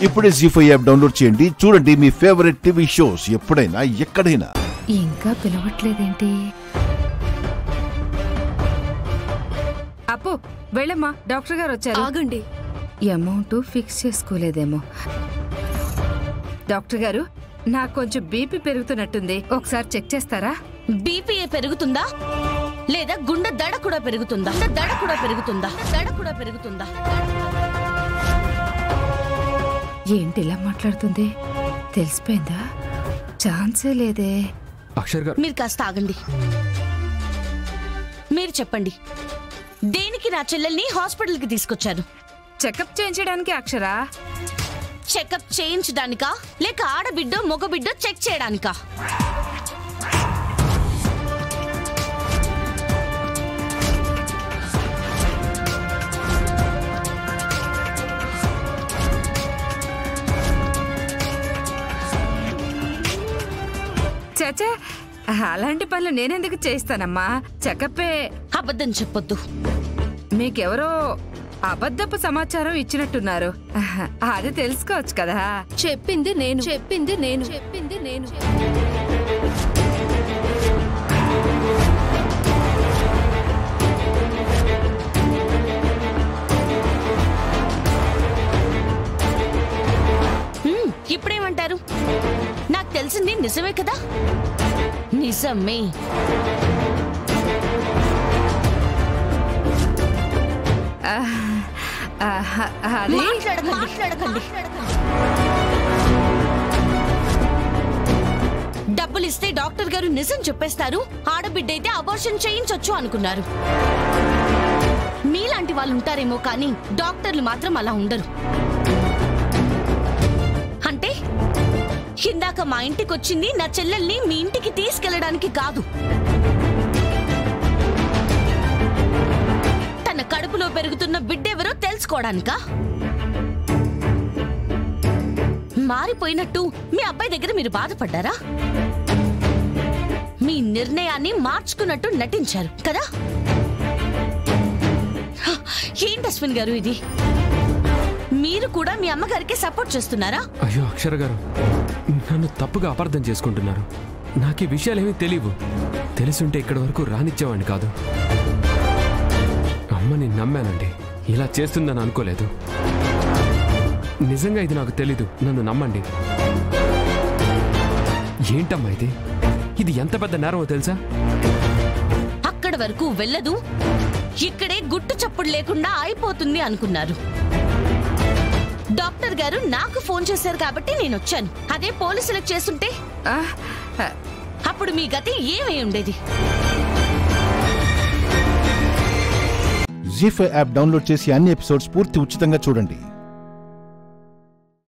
ఇప్పుడే జీ5 app download చేయండి. చూడండి మీ ఫేవరెట్ టీవీ షోస్ ఎప్పుడైనా ఎక్కడైనా. ఇంకా పిలవట్లేదేంటి? అప్పు వెళ్ళమ్మా, డాక్టర్ గారు వచ్చారు. ఆగండి. Amount fix చేసుకోలేదేమో. డాక్టర్ గారు, నాకు కొంచెం బీపీ పెరుగుతున్నట్టుంది, ఒకసారి చెక్ చేస్తారా? బీపీఏ పెరుగుతుందా లేదా గుండె దడ కూడా పెరుగుతుందా? దడ కూడా పెరుగుతుందా? దడ కూడా పెరుగుతుందా? ఏంటి ఇలా మాట్లాడుతుంది? తెలిసిపోయిందా? ఛాన్సే లేదే. అక్షర్ గారు, మీరు కాస్త ఆగండి. మీరు చెప్పండి, దేనికి నా చెల్లెల్ని హాస్పిటల్కి తీసుకొచ్చారు? చెకప్ చేయించడానికి. అక్షరా, చెకప్ చేయించడానికా లేక ఆడబిడ్డో మగబిడ్డో చెక్ చేయడానికా? చాచా, అలాంటి పనులు నేనెందుకు చేస్తానమ్మా? చెకప్పే. అబద్ధం చెప్పొద్దు. మీకెవరో అబద్ధపు సమాచారం ఇచ్చినట్టున్నారు, అది తెలుసుకోవచ్చు కదా. చెప్పింది నేను. ఇప్పుడేమంటారు? నాకు తెలిసింది నిజమే కదా? నిజమే. మాట్లాడకండి. డబ్బులు ఇస్తే డాక్టర్ గారు నిజం చెప్పేస్తారు, ఆడబిడ్డ అయితే అబార్షన్ చేయించొచ్చు అనుకున్నారు. మీలాంటి వాళ్ళు ఉంటారేమో కానీ డాక్టర్లు మాత్రం అలా ఉండరు. అంటే ఇందాక మా ఇంటికి వచ్చింది నా చెల్లెల్ని మీ ఇంటికి తీసుకెళ్లడానికి కాదు, తన కడుపులో పెరుగుతున్న బిడ్డెవరో తెలుసుకోవడానికా? మారిపోయినట్టు మీ అబ్బాయి దగ్గర మీరు బాధపడ్డారా? మీ నిర్ణయాన్ని మార్చుకున్నట్టు నటించారు కదా? ఏంటి అశ్విన్ గారు ఇది? మీరు కూడా మీ అమ్మగారికి సపోర్ట్ చేస్తున్నారా? అయ్యో అక్షర గారు, నన్ను తప్పుగా అపార్థం చేసుకుంటున్నారు. నాకు ఈ విషయాలేమీ తెలియవు. తెలుసుంటే ఇక్కడి వరకు రానిచ్చేవాడిని కాదు. అమ్మని నమ్మానండి, ఇలా చేస్తుందని అనుకోలేదు. నిజంగా ఇది నాకు తెలీదు, నన్ను నమ్మండి. ఏంటమ్మా ఇది? ఇది ఎంత పెద్ద నేరమో తెలుసా? అక్కడి వరకు వెళ్ళదు, ఇక్కడే గుట్టు చప్పుడు లేకుండా అయిపోతుంది అనుకున్నారు. డాక్టర్ గారు నాకు ఫోన్ చేశారు కాబట్టి నేను వచ్చాను. అదే పోలీసులకు చేస్తుంటే అప్పుడు మీ గతి ఏమై ఉండేది? జీ5 యాప్ డౌన్లోడ్ చేసి అన్ని ఎపిసోడ్స్ పూర్తి ఉచితంగా చూడండి.